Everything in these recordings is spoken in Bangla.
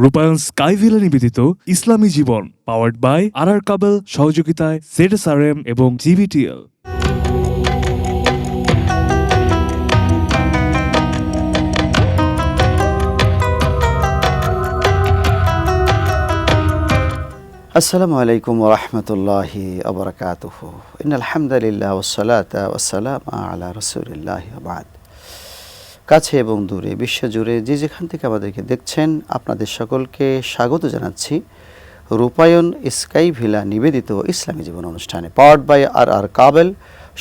রূপায়ণ স্কাইভিলা নিবেদিত ইসলামী জীবন, পাওয়ার্ড বাই আর কাবেল, সহযোগিতায় ZSRM এবং GBTL। আসসালামু আলাইকুম ওয়া রাহমাতুল্লাহি ওয়া বারাকাতুহু। ইন্নাল হামদালিল্লাহ ওয়াস সালাতু ওয়াস সালামু আলা রাসূলিল্লাহি ওয়া বা'দ। কাছে এবং দূরে বিশ্বজুড়ে যে যেখান থেকে আমাদেরকে দেখছেন, আপনাদের সকলকে স্বাগত জানাচ্ছি রূপায়ণ স্কাইভিলা নিবেদিত ইসলামী জীবন অনুষ্ঠানে, পাওয়ার্ড বাই আর কাবেল,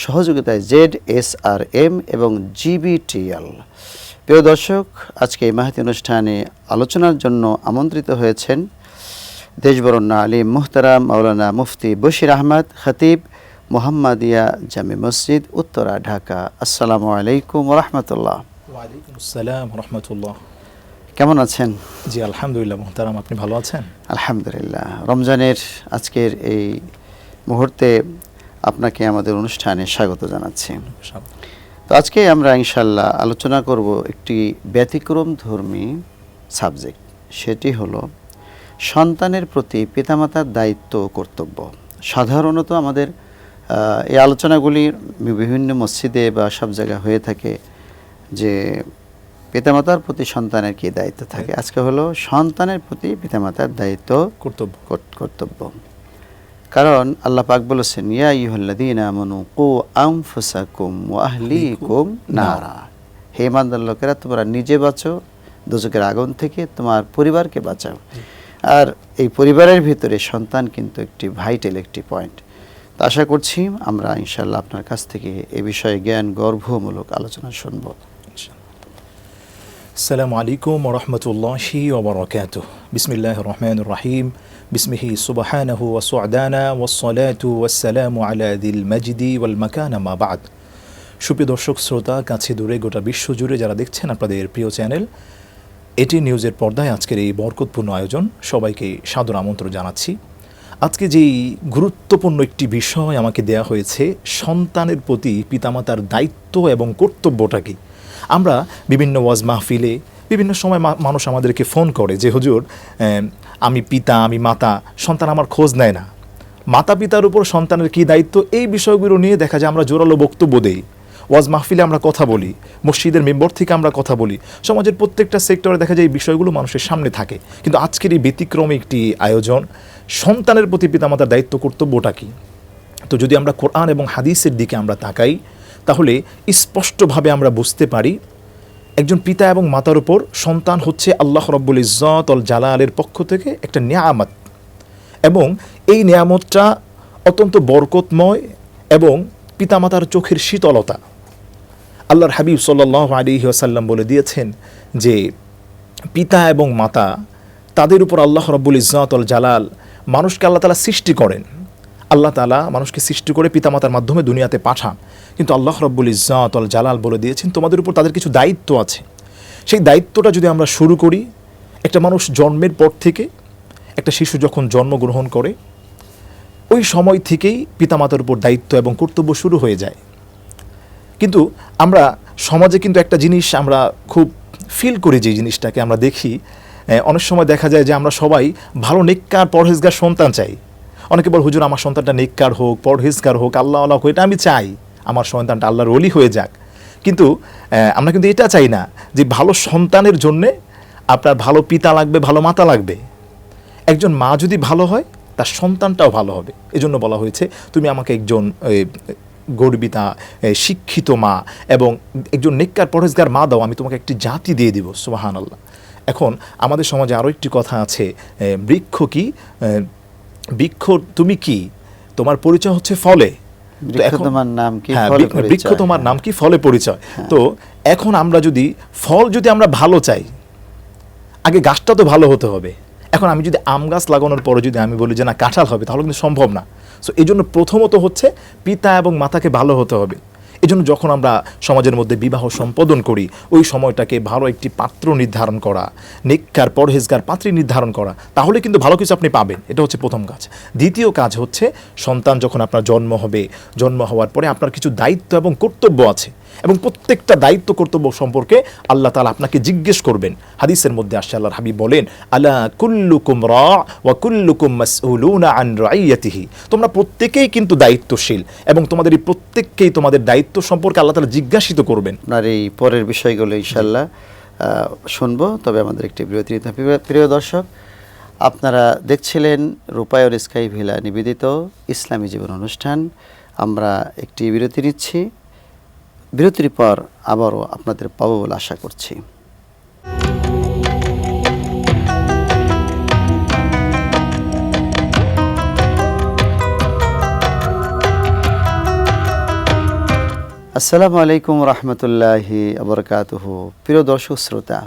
সহযোগিতায় ZSRM এবং GBTL। প্রিয় দর্শক, আজকে এই মাহতি অনুষ্ঠানে আলোচনার জন্য আমন্ত্রিত হয়েছেন দেশবরণ্য আলিম মুহতারাম মাওলানা মুফতি বশির আহমদ, খতিব মুহাম্মাদিয়া জামে মসজিদ, উত্তরা, ঢাকা। আসসালামু আলাইকুম ওয়া রাহমাতুল্লাহ। ওয়ালাইকুম আসসালাম ওয়া রাহমাতুল্লাহ। কেমন আছেন? জি আলহামদুলিল্লাহ মুহতারাম, আপনি ভালো আছেন? আলহামদুলিল্লাহ। রমজানের আজকের এই মুহূর্তে আপনাকে আমাদের অনুষ্ঠানে স্বাগত জানাচ্ছি। তো আজকে আমরা ইনশাআল্লাহ আলোচনা করব একটি ব্যতিক্রম ধর্মী সাবজেক্ট, সেটি হলো সন্তানের প্রতি পিতামাতার দায়িত্ব ও কর্তব্য। সাধারণত আমাদের এই আলোচনাগুলি বিভিন্ন মসজিদে বা সব জায়গায় হয়ে থাকে যে পিতামাতার প্রতি সন্তানের কী দায়িত্ব থাকে। আজকে হলো সন্তানের প্রতি পিতামাতার দায়িত্ব কর্তব্য। কারণ আল্লাহ পাক বলেছেন, ইয়া আইয়ুহাল্লাযীনা আমানু কু আনফুসাকুম ওয়া আহলিকুম নারা। হে ইমানদার লোকেরা, তোমরা নিজে বাঁচো দোজখের আগুন থেকে, তোমার পরিবারকে বাঁচাও। আর এই পরিবারের ভিতরে সন্তান কিন্তু একটি ভাইটাল একটি পয়েন্ট। তো আশা করছি আমরা ইনশাআল্লাহ আপনার কাছ থেকে এ বিষয়ে জ্ঞান গর্ভমূলক আলোচনা শুনব। আসসালামু আলাইকুম ওয়া রাহমাতুল্লাহি ওয়া বারাকাতুহু। বিসমিল্লাহির রহমানির রহিম। বিসমিহি সুবহানাহু ওয়া সু'দানা ওয়াস সালাতু ওয়াস সালামু আলা যিল মাজদি ওয়াল মাকানা মা বা'দ। সুপ্রিয় দর্শক শ্রোতা, কাছে দূরে গোটা বিশ্ব জুড়ে যারা দেখছেন আপনাদের প্রিয় চ্যানেল এটি নিউজের পর্দায় আজকের এই বরকতপূর্ণ আয়োজন, সবাইকে সাদর আমন্ত্রণ জানাচ্ছি। আজকে যেই গুরুত্বপূর্ণ একটি বিষয় আমাকে দেয়া হয়েছে, সন্তানের প্রতি পিতামাতার দায়িত্ব এবং কর্তব্যটা কি। আমরা বিভিন্ন ওয়াজ মাহফিলে বিভিন্ন সময় মানুষ আমাদেরকে ফোন করে যে হুজুর, আমি পিতা, আমি মাতা, সন্তান আমার খোঁজ নেয় না। মাতা পিতার উপর সন্তানের কী দায়িত্ব, এই বিষয়গুলো নিয়ে দেখা যায় আমরা জোরালো বক্তব্য দেই, ওয়াজ মাহফিলে আমরা কথা বলি, মসজিদের মেম্বর থেকে আমরা কথা বলি, সমাজের প্রত্যেকটা সেক্টরে দেখা যায় এই বিষয়গুলো মানুষের সামনে থাকে। কিন্তু আজকের এই ব্যতিক্রমী একটি আয়োজন, সন্তানের প্রতি পিতামাতার দায়িত্ব কর্তব্যটা কি। তো যদি আমরা কোরআন এবং হাদিসের দিকে আমরা তাকাই, তাহলে স্পষ্টভাবে আমরা বুঝতে পারি একজন পিতা এবং মাতার উপর সন্তান হচ্ছে আল্লাহ রাব্বুল ইজ্জত ওয়াল জালালের পক্ষ থেকে একটা নিয়ামত, এবং এই নিয়ামতটা অত্যন্ত বরকতময় এবং পিতামাতার চোখের শীতলতা। আল্লাহর হাবিব সাল্লাল্লাহু আলাইহি ওয়াসাল্লাম বলে দিয়েছেন যে পিতা এবং মাতা, তাদের উপর আল্লাহ রাব্বুল ইজ্জত ওয়াল জালাল, মানুষকে আল্লাহ তাআলা সৃষ্টি করেন। আল্লাহ তাআলা মানুষকে সৃষ্টি করে পিতামাতার মাধ্যমে দুনিয়াতে পাঠান, কিন্তু আল্লাহ রাব্বুল ইজ্জত ওয়াল জালাল বলে দিয়েছেন তোমাদের উপর তাদের কিছু দায়িত্ব আছে। সেই দায়িত্বটা যদি আমরা শুরু করি, একটা মানুষ জন্মের পর থেকে, একটা শিশু যখন জন্মগ্রহণ করে ওই সময় থেকেই পিতামাতার উপর দায়িত্ব এবং কর্তব্য শুরু হয়ে যায়। কিন্তু আমরা সমাজে কিন্তু একটা জিনিস আমরা খুব ফিল করি, যে জিনিসটাকে আমরা দেখি, অনেক সময় দেখা যায় যে আমরা সবাই ভালো নেককার পরহেজগার সন্তান চাই। অনেকে বল, হুজুর আমার সন্তানটা নেককার হোক, পরহেজগার হোক, আল্লাহওয়ালা হোক, এটা আমি চাই, আমার সন্তানটা আল্লাহর ওলি হয়ে যাক। কিন্তু আমরা কিন্তু এটা চাই না যে ভালো সন্তানের জন্যে আপনার ভালো পিতা লাগবে, ভালো মাতা লাগবে। একজন মা যদি ভালো হয়, তার সন্তানটাও ভালো হবে। এজন্য বলা হয়েছে, তুমি আমাকে একজন গর্বিতা শিক্ষিত মা এবং একজন নেককার পরহেজগার মা দাও, আমি তোমাকে একটি জাতি দিয়ে দিব। সুবহানাল্লাহ। এখন আমাদের সমাজে আরও একটি কথা আছে, বৃক্ষ কি, বৃক্ষ তুমি কি, তোমার পরিচয় হচ্ছে ফলে, বৃক্ষ তোমার নাম কি, ফলে পরিচয়। তো এখন আমরা যদি ফল যদি আমরা ভালো চাই, আগে গাছটা তো ভালো হতে হবে। এখন আমি যদি আম গাছ লাগানোর পরে যদি আমি বলি যে না কাঁঠাল হবে, তাহলে কিন্তু সম্ভব না। সো এই জন্য প্রথমত হচ্ছে পিতা এবং মাতাকে ভালো হতে হবে। এই জন্য যখন আমরা সমাজের মধ্যে বিবাহ সম্পাদন করি, ওই সময়টাকে ভালো একটি পাত্র নির্ধারণ করা, নেককার পরহেজগার পাত্রী নির্ধারণ করা, তাহলে কিন্তু ভালো কিছু আপনি পাবেন। এটা হচ্ছে প্রথম কাজ। দ্বিতীয় কাজ হচ্ছে, সন্তান যখন আপনার জন্ম হবে, জন্ম হওয়ার পরে আপনার কিছু দায়িত্ব এবং কর্তব্য আছে। এবং প্রত্যেকটা দায়িত্ব কর্তব্য সম্পর্কে আল্লাহ তাআলা আপনাকে জিজ্ঞেস করবেন। হাদিসের মধ্যে আসছে, আল্লাহর হাবিব বলেন, আলা কুল্লুকুম রা ওয়া কুল্লুকুম মাসউলুনা আন রাইয়াতিহি, তোমরা প্রত্যেকেই কিন্তু দায়িত্বশীল এবং তোমাদের এই প্রত্যেককেই তোমাদের দায়িত্ব সম্পর্কে আল্লাহ তাআলা জিজ্ঞাসিত করবেন। আপনার এই পরের বিষয়গুলো ইনশাল্লাহ শুনবো, তবে আমাদের একটি বিরতি নিতে হবে। প্রিয় দর্শক, আপনারা দেখছিলেন রূপায়ণ স্কাই ভিলা নিবেদিত ইসলামী জীবন অনুষ্ঠান। আমরা একটি বিরতি নিচ্ছি, বিরতির পর আবারও আপনাদের পাবো বলে আশা করছি। আসসালামু আলাইকুম রহমতুল্লাহি আবরকাতুহু। প্রিয় দর্শক শ্রোতা,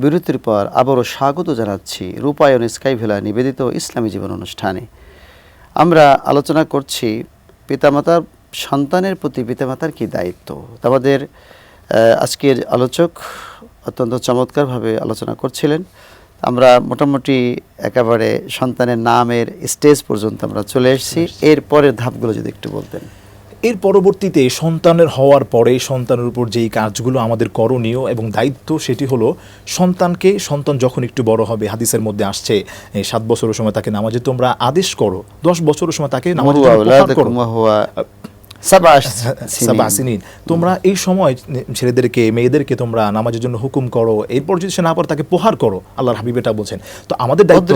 বিরতির পর আবারও স্বাগত জানাচ্ছি রূপায়ণ স্কাই ভিলা নিবেদিত ইসলামী জীবন অনুষ্ঠানে। আমরা আলোচনা করছি পিতামাতার, সন্তানের প্রতি পিতামাতার কী দায়িত্ব। আমাদের আজকের আলোচক অত্যন্ত চমৎকারভাবে আলোচনা করছিলেন। আমরা মোটামুটি একেবারে সন্তানের নামের স্টেজ পর্যন্ত আমরা চলে এসেছি। এর পরের ধাপগুলো যদি একটু বলতেন। এর পরবর্তীতে সন্তানের হওয়ার পরে সন্তানের উপর যেই কাজগুলো আমাদের করণীয় এবং দায়িত্ব, সেটি হলো সন্তান যখন একটু বড় হবে, হাদিসের মধ্যে আসছে 7 বছরের সময় তাকে নামাজে তোমরা আদেশ করো, 10 বছরের সময় তাকে নামাজে তোমরা এই সময় ছেলেদেরকে মেয়েদেরকে তোমরা নামাজের জন্য হুকুম করো, এরপর যদি সে না পারে তাকে প্রহার করো। আল্লাহর হাবিব এটা বলছেন। তো আমাদের দায়িত্ব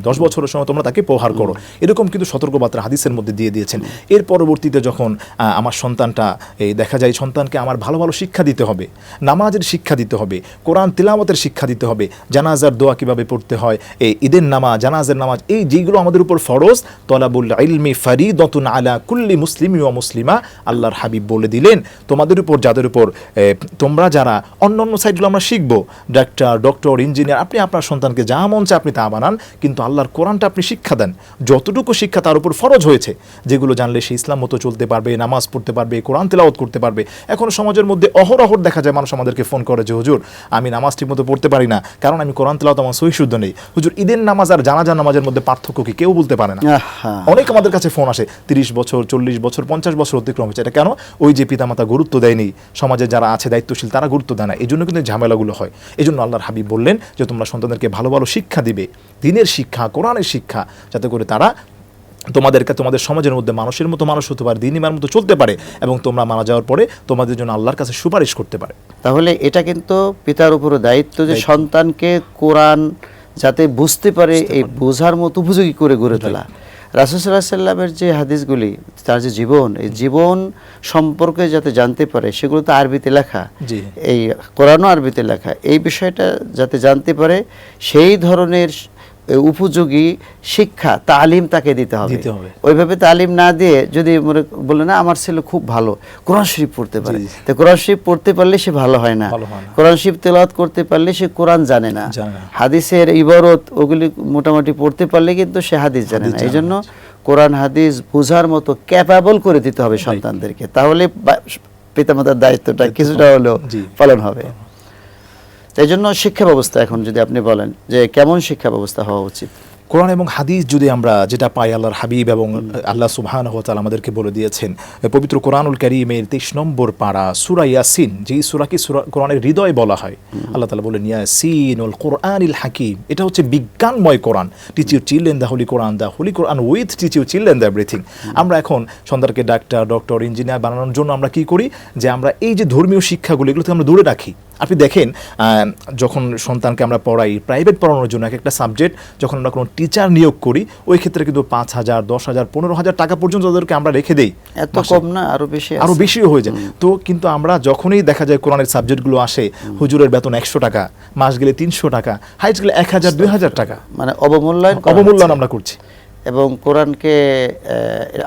10 বছরের সময় তোমরা তাকে প্রহার করো, এরকম কিন্তু সতর্কবার্তা হাদিসের মধ্যে দিয়ে দিয়েছেন। এর পরবর্তীতে যখন আমার সন্তানটা দেখা যায়, সন্তানকে আমার ভালো ভালো শিক্ষা দিতে হবে, নামাজের শিক্ষা দিতে হবে, কোরআন তিলাওয়াতের শিক্ষা দিতে হবে, জানাজার দোয়া কিভাবে পড়তে হয়, এই ঈদের নামাজ, জানাজার নামাজ, এই যেগুলো আমাদের উপর ফরজ, তলাবুল ইলমি ফারিদাতুন আলা কুল্লি মুসলিমি ওয়া মুসলিমা। আল্লাহর হাবিব বলে দিলেন, তোমাদের উপর, যাদের উপর তোমরা যারা অন্য সাইডগুলো আমরা শিখবো, ডক্টর, ইঞ্জিনিয়ার, আপনি আপনার সন্তানকে যা মন চায় আপনি তা বানান, কিন্তু আল্লাহর কোরআনটা আপনি শিক্ষা দেন। যতটুকু শিক্ষা তার উপর ফরজ হয়েছে, যেগুলো জানলে সে ইসলাম মতো চলতে পারবে, নামাজ পড়তে পারবে, কোরআন তেলাওয়াত করতে পারবে। এখন সমাজের মধ্যে অহরহ দেখা যায় মানুষ আমাদেরকে ফোন করে যে, হুজুর আমি নামাজ ঠিক মতো পড়তে পারি না, কারণ আমি কোরআন তেলাওয়াত আমার সহি শুদ্ধ নেই। হুজুর, ঈদের নামাজ আর জানাজার নামাজের মধ্যে পার্থক্য কি? কেউ বলতে পারে না। অনেক আমাদের কাছে ফোন আসে, 30 বছর, 40 বছর, 50 বছর অতিক্রম হচ্ছে। এটা কেন? ওই যে পিতামাতা গুরুত্ব দেয়নি, সমাজে যারা আছে দায়িত্বশীল তারা গুরুত্ব দেয় না, এই জন্য কিন্তু ঝামেলাগুলো হয়। এই জন্য আল্লাহর হাবিব বললেন যে তোমরা সন্তানদেরকে ভালো ভালো শিক্ষা দিবে, দিনের শিক্ষা, কোরআনের শিক্ষা, যাতে করে তারা তোমাদের সমাজের মধ্যে মানুষের মতো মানুষ হতে পারে, দিন ইমার মতো চলতে পারে, এবং তোমরা মারা যাওয়ার পরে তোমাদের জন্য আল্লাহর কাছে সুপারিশ করতে পারে। তাহলে এটা কিন্তু পিতার উপর দায়িত্ব যে সন্তানকে কোরআন যাতে বুঝতে পারে, এই বোঝার মতো উপযোগী করে গড়ে তোলা। রাসূল সাল্লাল্লাহু আলাইহি সাল্লামের যে হাদিসগুলি, তার যে জীবন, এই জীবন সম্পর্কে যাতে জানতে পারে, সেগুলো তো আরবিতে লেখা, এই কোরআনও আরবিতে লেখা, এই বিষয়টা যাতে জানতে পারে, সেই ধরনের উপযোগী শিক্ষা, তালিম তাকে দিতে হবে। ওইভাবে তালিম না দিয়ে যদি বলে না আমার ছেলে খুব ভালো কোরআন শরীফ পড়তে পারে, তো কোরআন শরীফ পড়তে পারলে সে ভালো হয় না, কোরআন শরীফ তেলাওয়াত করতে পারলে সে কোরআন জানে না, হাদিসের ইবারত ওগুলি মোটামুটি পড়তে পারলে কিন্তু সে হাদিস জানে না। এই জন্য কোরআন হাদিস বোঝার মতো ক্যাপাবল করে দিতে হবে সন্তানদেরকে, তাহলে পিতামাতার দায়িত্বটা কিছুটা হলেও পালন হবে। এই জন্য শিক্ষা ব্যবস্থা, এখন যদি আপনি বলেন যে কেমন শিক্ষা ব্যবস্থা হওয়া উচিত? কোরআন এবং হাদিস যদি আমরা যেটা পাই, আল্লাহর হাবিব এবং আল্লাহ সুবহানাহু ওয়া তাআলা আমাদেরকে বলে দিয়েছেন পবিত্র কোরআনুল কারীমের 23 নম্বর পারা সূরা ইয়াসিন, যেই সূরাকে কোরআনের হৃদয় বলা হয়, আল্লাহ তাআলা বলেন ইয়াসিনুল কোরআনিল হাকিম। এটা হচ্ছে বিজ্ঞানময় কোরআন। Teach you children the holy Quran with teach you children the everything. আমরা এখন সন্তানকে ডক্টর, ইঞ্জিনিয়ার বানানোর জন্য আমরা কি করি, যে আমরা এই যে ধর্মীয় শিক্ষাগুলো, এগুলো থেকে আমরা দূরে রাখি। আপনি দেখেন, যখন সন্তানকে আমরা পড়াই, প্রাইভেট পড়ানোর জন্য একটা সাবজেক্ট যখন আমরা কোনো টিচার নিয়োগ করি, ওই ক্ষেত্রে কিন্তু 5,000, 10,000, 15,000 টাকা পর্যন্ত তাদেরকে আমরা রেখে দেই। এত কম না, আরো বেশিও হয়ে যায়। তো কিন্তু আমরা যখনই দেখা যায় কোরআনের সাবজেক্টগুলো আসে, হুজুরের বেতন 100 টাকা, মাস গেলে 300 টাকা, হাইট গেলে 1,000, 2,000 টাকা, মানে অবমূল্যায়ন আমরা করছি। এবং কোরআনকে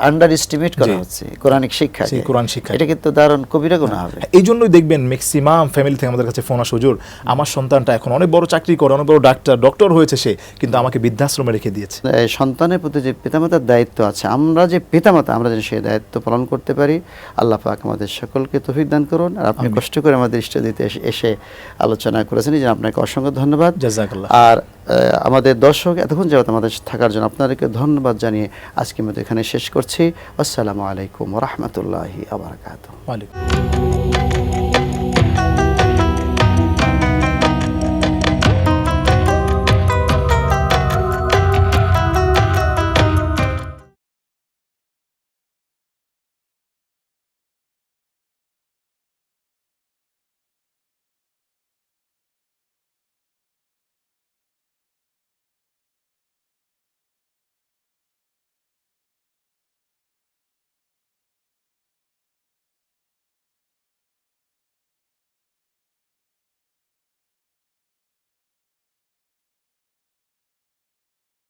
আন্ডার এস্টিমেট করা হচ্ছে, কোরআনিক শিক্ষা, এটা কিন্তু দারুণ কবিরা গুনাহ হবে। এই জন্যই দেখবেন ম্যাক্সিমাম ফ্যামিলি থেকে আমাদের কাছে ফোন আসে, হুজুর আমার সন্তানটা এখন অনেক বড় চাকরি করে, অনেক বড় ডক্টর হয়েছে, সে কিন্তু আমাকে বৃদ্ধাশ্রমে রেখে দিয়েছে। সন্তানের প্রতি যে পিতামাতার দায়িত্ব আছে, আমরা যে পিতামাতা, আমরা যেন সেই দায়িত্ব পালন করতে পারি। আল্লাহ পাক আমাদের সকলকে তৌফিক দান করুন। আর আপনি কষ্ট করে আমাদের ইষ্ট দিতে এসে আলোচনা করেছেন, এই জন্য আপনাকে অসংখ্য ধন্যবাদ। জাযাকাল্লাহ। আর আমাদের দর্শক এতক্ষণ যাবত আমাদের থাকার জন্য আপনাদেরকে ধন্যবাদ জানিয়ে আজকের মতো এখানে শেষ করছি। আসসালামু আলাইকুম ওয়া রাহমাতুল্লাহি ওয়া বারাকাতুহু। ওয়ালাইকুম